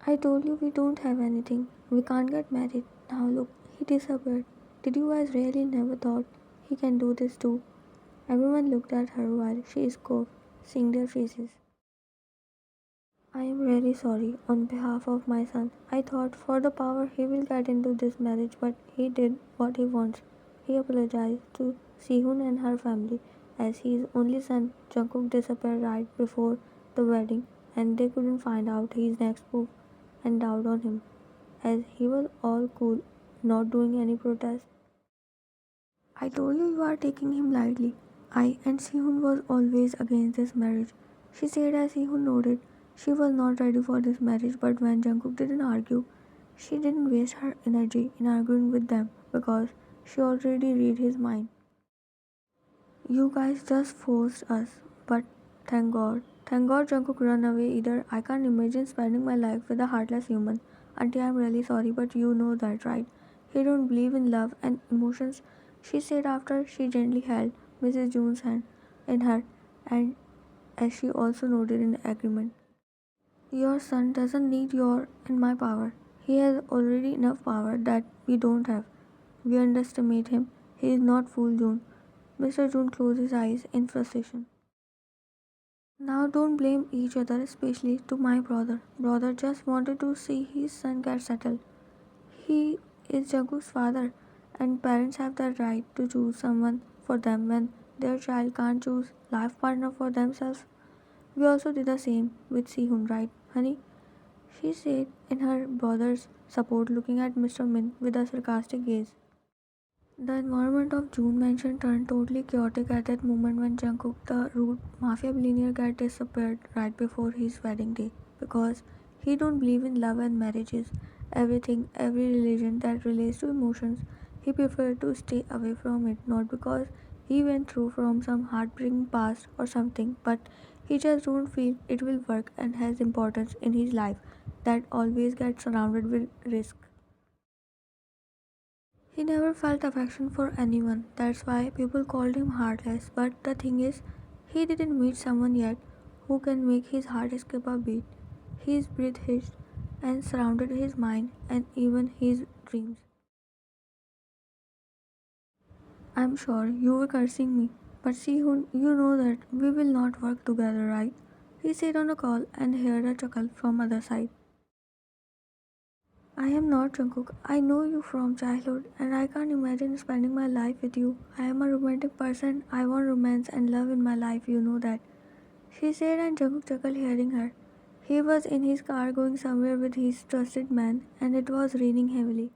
I told you we don't have anything. We can't get married. Now look, he disappeared. Did you guys really never thought he can do this too? Everyone looked at her while she scoffed, seeing their faces. I am really sorry on behalf of my son. I thought for the power he will get into this marriage, but he did what he wants. He apologized to Sehun and her family as his only son Jungkook disappeared right before the wedding and they couldn't find out his next move and doubt on him as he was all cool, not doing any protest. I told you are taking him lightly. I and Sehun was always against this marriage. She said as Sehun nodded. She was not ready for this marriage, but when Jungkook didn't argue, she didn't waste her energy in arguing with them because she already read his mind. You guys just forced us, but thank God. Thank God Jungkook ran away either. I can't imagine spending my life with a heartless human. Auntie, I'm really sorry, but you know that, right? He don't believe in love and emotions, she said after she gently held Mrs. June's hand in her and as she also nodded in agreement. Your son doesn't need your and my power. He has already enough power that we don't have. We underestimate him. He is not fool June. Mr. June closed his eyes in frustration. Now don't blame each other, especially to my brother. Brother just wanted to see his son get settled. He is Jungkook's father, and parents have the right to choose someone for them when their child can't choose life partner for themselves. We also did the same with Sehun, right, honey? She said in her brother's support, looking at Mr. Min with a sarcastic gaze. The environment of June Mansion turned totally chaotic at that moment when Jungkook, the rude Mafia billionaire guy, disappeared right before his wedding day because he don't believe in love and marriages. Everything, every religion that relates to emotions, he preferred to stay away from it, not because he went through from some heartbreaking past or something, but he just don't feel it will work and has importance in his life that always gets surrounded with risk. He never felt affection for anyone. That's why people called him heartless. But the thing is, he didn't meet someone yet who can make his heart skip a beat. His breath hitched and surrounded his mind and even his dreams. I'm sure you were cursing me, but see, you know that we will not work together, right? He said on a call and heard a chuckle from other side. I am not Jungkook. I know you from childhood and I can't imagine spending my life with you. I am a romantic person. I want romance and love in my life, you know that. She said and Jungkook chuckled hearing her. He was in his car going somewhere with his trusted man and it was raining heavily.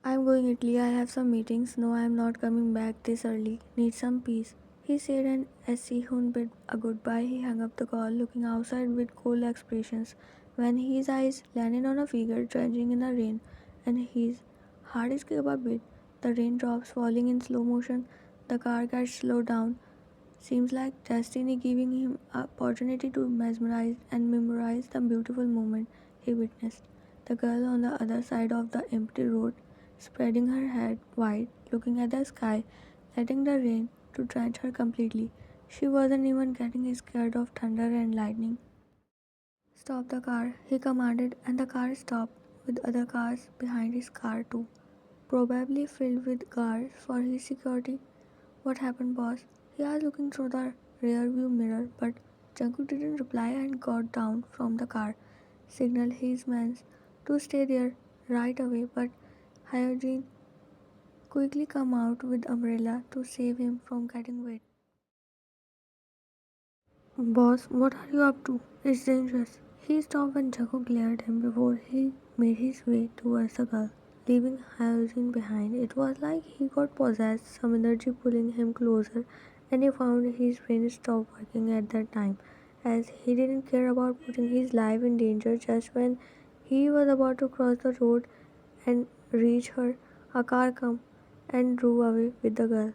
I'm going Italy. I have some meetings. No, I am not coming back this early. Need some peace. He said and as Sehun bid a goodbye, he hung up the call looking outside with cold expressions. When his eyes landed on a figure drenching in the rain and his heart escaped a bit, the raindrops falling in slow motion, the car gets slowed down. Seems like destiny giving him an opportunity to mesmerize and memorize the beautiful moment he witnessed. The girl on the other side of the empty road, spreading her head wide, looking at the sky, letting the rain to drench her completely. She wasn't even getting scared of thunder and lightning. Stop the car, he commanded, and the car stopped, with other cars behind his car too, probably filled with guards for his security. What happened, boss? He asked, looking through the rear view mirror, but Jungkook didn't reply and got down from the car, signaled his men to stay there right away, but Hyojin quickly come out with umbrella to save him from getting wet. Boss, what are you up to? It's dangerous. He stopped when Jungkook glared at him before he made his way towards the girl, leaving Hyojin behind. It was like he got possessed, some energy pulling him closer, and he found his brain stopped working at that time, as he didn't care about putting his life in danger just when he was about to cross the road and reach her. A car came and drove away with the girl.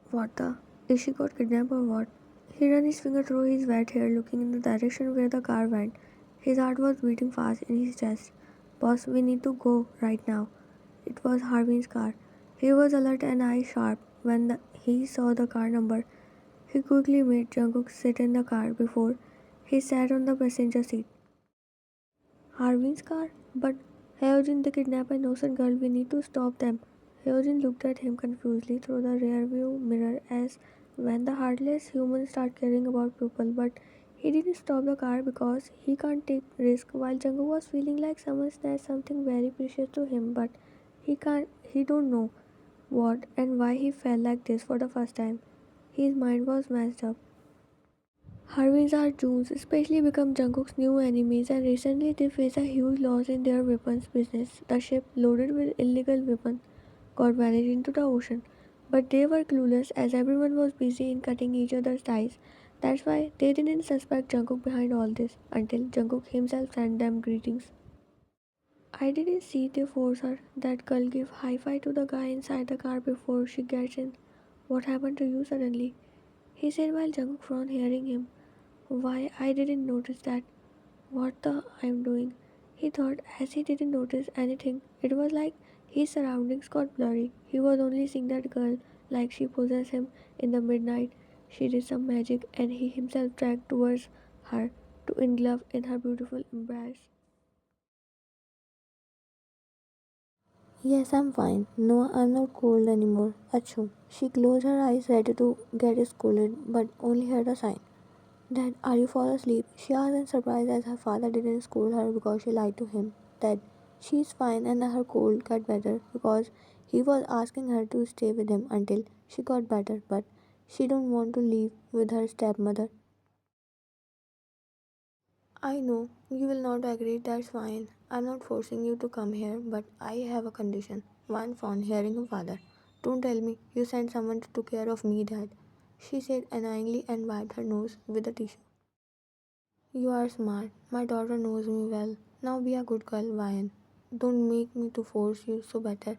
What the? Is she got kidnapped or what? He ran his finger through his wet hair, looking in the direction where the car went. His heart was beating fast in his chest. Boss, we need to go right now. It was Harvin's car. He was alert and eyes sharp when he saw the car number. He quickly made Jungkook sit in the car before he sat on the passenger seat. Harvin's car? But Hyojin, the kidnapper, innocent girl, we need to stop them. Hyojin looked at him confusedly through the rearview mirror as when the heartless humans start caring about people, but he didn't stop the car because he can't take risk while Jungkook was feeling like someone snatched something very precious to him, but he don't know what and why he felt like this for the first time. His mind was messed up. Harveys are Jones especially become Jungkook's new enemies and recently they face a huge loss in their weapons business. The ship loaded with illegal weapons got vanished into the ocean. But they were clueless as everyone was busy in cutting each other's ties. That's why they didn't suspect Jungkook behind all this until Jungkook himself sent them greetings. I didn't see they force her. That girl gave high five to the guy inside the car before she gets in. What happened to you suddenly? He said while Jungkook frowned hearing him. Why I didn't notice that. What the I'm doing? He thought as he didn't notice anything. It was like his surroundings got blurry. He was only seeing that girl like she possessed him in the midnight. She did some magic and he himself dragged towards her to engulf in her beautiful embrace. Yes, I'm fine. No, I'm not cold anymore. Achoo. She closed her eyes, ready to get scolded, but only heard a sign. Dad, are you fall asleep? She asked in surprise as her father didn't scold her because she lied to him. That she's fine and her cold got better because he was asking her to stay with him until she got better, but she don't want to leave with her stepmother. I know you will not agree, that's fine. I'm not forcing you to come here, but I have a condition. One phone hearing her father. Don't tell me you sent someone to take care of me, Dad. She said annoyingly and wiped her nose with a tissue. You are smart. My daughter knows me well. Now be a good girl, Vian. Don't make me to force you so better.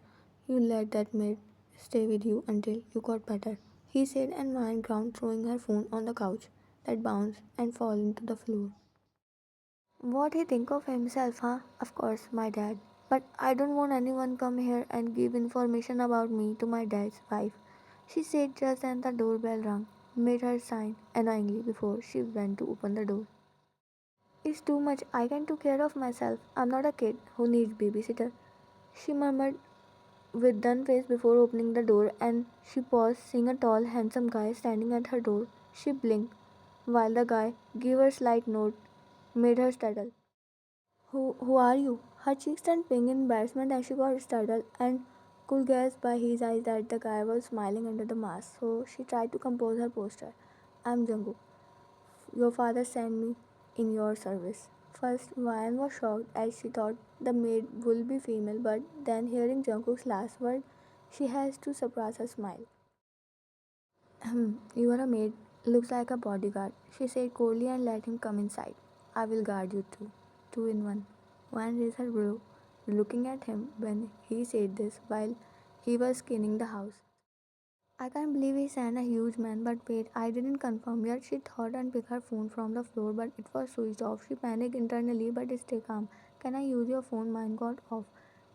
You let that maid stay with you until you got better. He said and Vian ground throwing her phone on the couch that bounced and falling to the floor. What he think of himself, huh? Of course, my dad. But I don't want anyone come here and give information about me to my dad's wife. She said just then the doorbell rang, made her sign annoyingly before she went to open the door. It's too much. I can take care of myself. I'm not a kid who needs babysitter. She murmured with done face before opening the door and she paused seeing a tall handsome guy standing at her door. She blinked while the guy gave her slight nod, made her startle. Who are you? Her cheeks turned pink in embarrassment as she got startled and could guess by his eyes that the guy was smiling under the mask, so she tried to compose her posture. I'm Jungkook. Your father sent me in your service. First, Vian was shocked as she thought the maid would be female, but then hearing Jungkook's last word, she has to suppress a smile. You are a maid. Looks like a bodyguard, she said coldly and let him come inside. I will guard you too. Two in one. Vian raised her brow, looking at him when he said this while he was scanning the house. I can't believe he sent a huge man, but wait, I didn't confirm yet. She thought and picked her phone from the floor, but it was switched off. She panicked internally, but stay calm. Can I use your phone? Mine got off.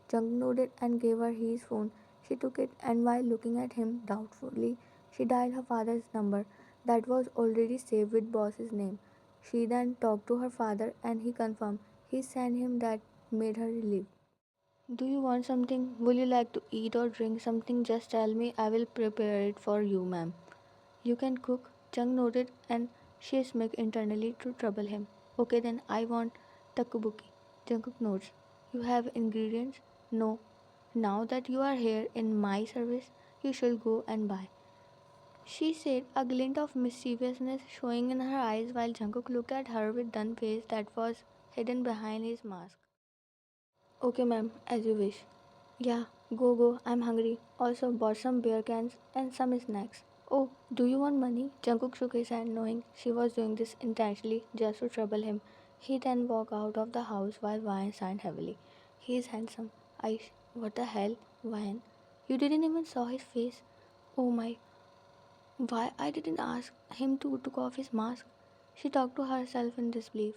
Junk nodded and gave her his phone. She took it, and while looking at him doubtfully, she dialed her father's number that was already saved with boss's name. She then talked to her father, and he confirmed. He sent him that made her relieved. Do you want something? Will you like to eat or drink something? Just tell me. I will prepare it for you, ma'am. You can cook. Chung nodded and she smirked internally to trouble him. Okay, then I want takubuki. Jungkook nods. You have ingredients? No. Now that you are here in my service, you should go and buy. She said, a glint of mischievousness showing in her eyes while Jungkook looked at her with done face that was hidden behind his mask. Okay, ma'am, as you wish. Yeah, go. I'm hungry. Also bought some beer cans and some snacks. Oh, do you want money? Jungkook shook his head, knowing she was doing this intentionally just to trouble him. He then walked out of the house while Vian sighed heavily. He is handsome. What the hell, Vian? You didn't even saw his face. Oh my, why I didn't ask him to take off his mask? She talked to herself in disbelief.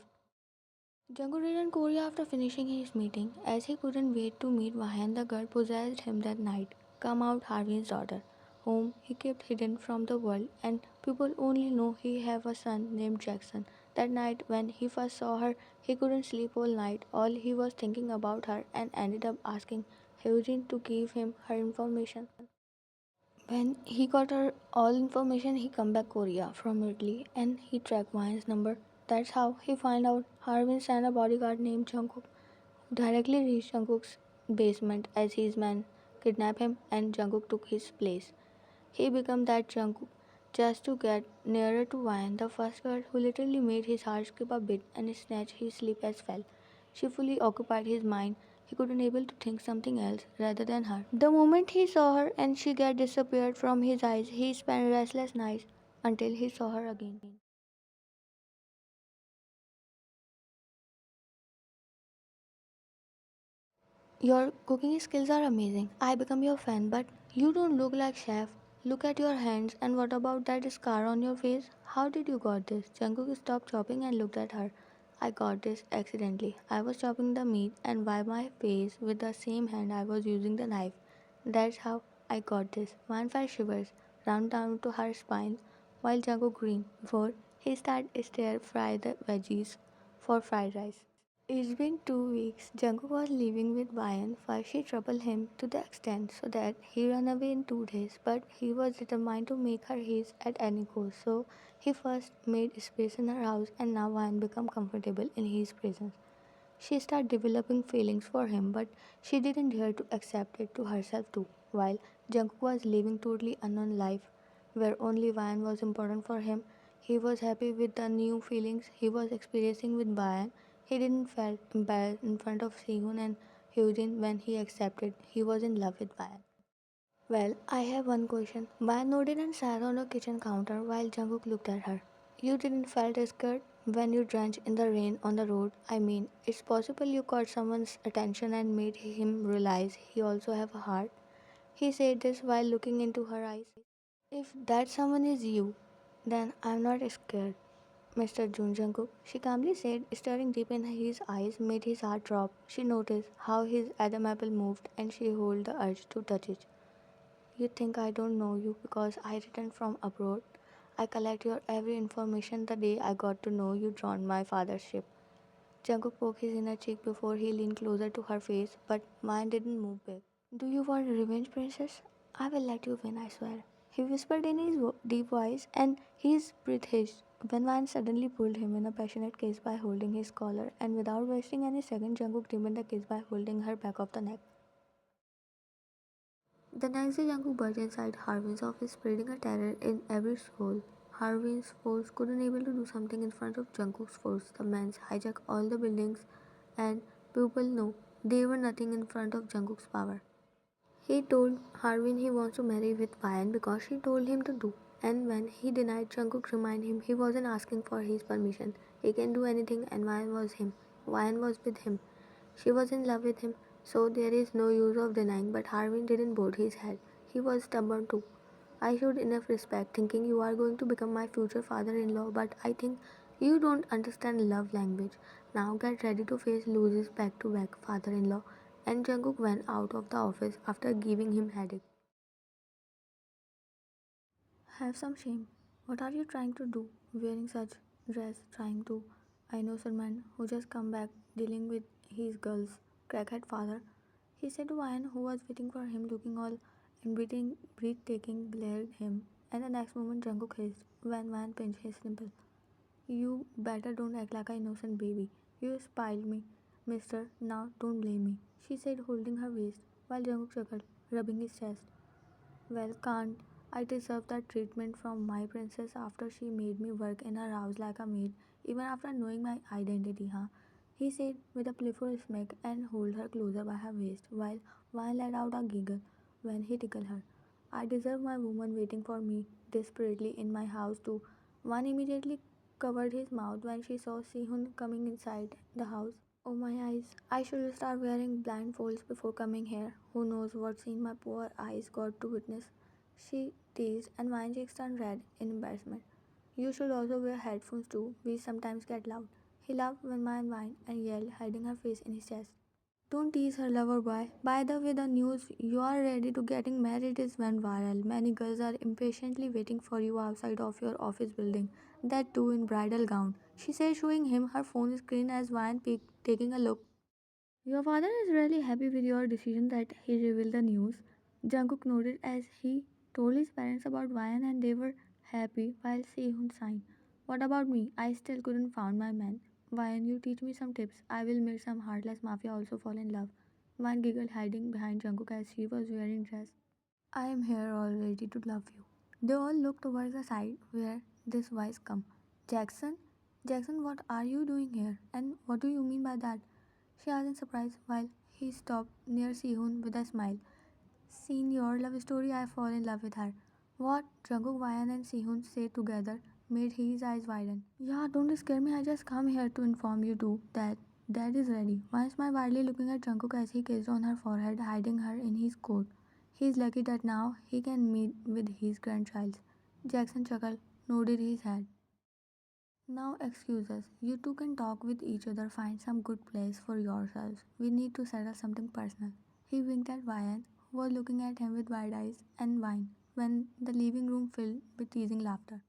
Jungkook returned Korea after finishing his meeting. As he couldn't wait to meet Vahan, the girl possessed him that night. Come out, Harvey's daughter, whom he kept hidden from the world, and people only know he have a son named Jackson. That night when he first saw her, he couldn't sleep all night. All he was thinking about her and ended up asking Hyojin to give him her information. When he got her all information, he come back Korea from Italy and he tracked Vine's number. That's how he find out Harvin sent a bodyguard named Jungkook who directly reached Jungkook's basement as his man kidnapped him and Jungkook took his place. He became that Jungkook just to get nearer to Vine, the first girl who literally made his heart skip a bit and snatch his sleep as well. She fully occupied his mind. He couldn't able to think something else rather than her. The moment he saw her and she get disappeared from his eyes, he spent restless nights until he saw her again. Your cooking skills are amazing. I become your fan, but you don't look like chef. Look at your hands and what about that scar on your face? How did you got this? Jungkook stopped chopping and looked at her. I got this accidentally. I was chopping the meat and by my face with the same hand I was using the knife. That's how I got this. One felt shivers ran down to her spine while Jungkook grinned before he started stir fry the veggies for fried rice. It's been 2 weeks. Jungkook was living with Ryan. First, she troubled him to the extent so that he ran away in 2 days. But he was determined to make her his at any cost. So he first made space in her house, and now Ryan became comfortable in his presence. She started developing feelings for him, but she didn't dare to accept it to herself too. While Jungkook was living totally unknown life, where only Ryan was important for him, he was happy with the new feelings he was experiencing with Ryan. He didn't feel embarrassed in front of Sehun and Hyojin when he accepted he was in love with Ryan. Well, I have one question. Why nodded and sat on the kitchen counter while Jungkook looked at her? You didn't felt scared when you drenched in the rain on the road? I mean, it's possible you caught someone's attention and made him realize he also have a heart. He said this while looking into her eyes. If that someone is you, then I'm not scared, Mr. Jun Jungkook, she calmly said, staring deep in his eyes made his heart drop. She noticed how his Adam apple moved and she held the urge to touch it. You think I don't know you because I returned from abroad? I collect your every information the day I got to know you drowned my father's ship. Jungkook poked his inner cheek before he leaned closer to her face, but mine didn't move back. Do you want revenge, princess? I will let you win, I swear. He whispered in his deep voice, and his breath hissed when Van suddenly pulled him in a passionate kiss by holding his collar, and without wasting any second, Jungkook deepened the kiss by holding her back of the neck. The next day, Jungkook burst inside Harvin's office, spreading a terror in every soul. Harvin's force couldn't able to do something in front of Jungkook's force. The men hijacked all the buildings, and people know they were nothing in front of Jungkook's power. He told Harvin he wants to marry with Payan because she told him to do. And when he denied, Jungkook reminded him he wasn't asking for his permission. He can do anything and Vayan was him. Vayan was with him. She was in love with him. So there is no use of denying, but Harvin didn't board his head. He was stubborn too. I showed enough respect thinking you are going to become my future father-in-law, but I think you don't understand love language. Now get ready to face losses back-to-back father-in-law. And Jungkook went out of the office after giving him headache. Have some shame. What are you trying to do? Wearing such dress, trying to. I know man who just come back dealing with his girl's crackhead father. He said to Ryan, who was waiting for him, looking all and breathtaking, glared him. And the next moment, Jungkook hissed when Ryan pinched his nipple. You better don't act like an innocent baby. You spoiled me, mister. Now don't blame me, she said, holding her waist, while Jungkook chuckled, rubbing his chest. Well, can't I deserve that treatment from my princess after she made me work in her house like a maid, even after knowing my identity, huh? He said with a playful smirk and held her closer by her waist, while Vine let out a giggle when he tickled her. I deserve my woman waiting for me desperately in my house too. One immediately covered his mouth when she saw Sehun coming inside the house. Oh my eyes, I should start wearing blindfolds before coming here. Who knows what scene my poor eyes got to witness. She teased and my cheeks turned red in embarrassment. You should also wear headphones too. We sometimes get loud. He laughed when my whined and yelled, hiding her face in his chest. Don't tease her, lover boy. By the way, the news you are ready to getting married is went viral. Many girls are impatiently waiting for you outside of your office building. That too in bridal gown. She said, showing him her phone screen as Ryan peeked, taking a look. Your father is really happy with your decision that he revealed the news. Jungkook nodded as he told his parents about Ryan and they were happy while Sehun signed. What about me? I still couldn't find my man. Ryan, you teach me some tips. I will meet some heartless mafia also fall in love. Ryan giggled hiding behind Jungkook as she was wearing dress. I am here all ready to love you. They all looked towards the side where this voice come. Jackson? Jackson, what are you doing here? And what do you mean by that? She asked in surprise while he stopped near Sehun with a smile. Seen your love story, I fall in love with her. What Jungkook, Ryan and Sehun said together made his eyes widen. Yeah, don't scare me, I just come here to inform you too that Dad is ready. Ryan smiled widely looking at Jungkook as he kissed on her forehead, hiding her in his coat. He is lucky that now he can meet with his grandchild. Jackson chuckled, nodded his head. Now excuse us. You two can talk with each other, find some good place for yourselves. We need to settle something personal. He winked at Ryan, who was looking at him with wide eyes and wine, when the living room filled with teasing laughter.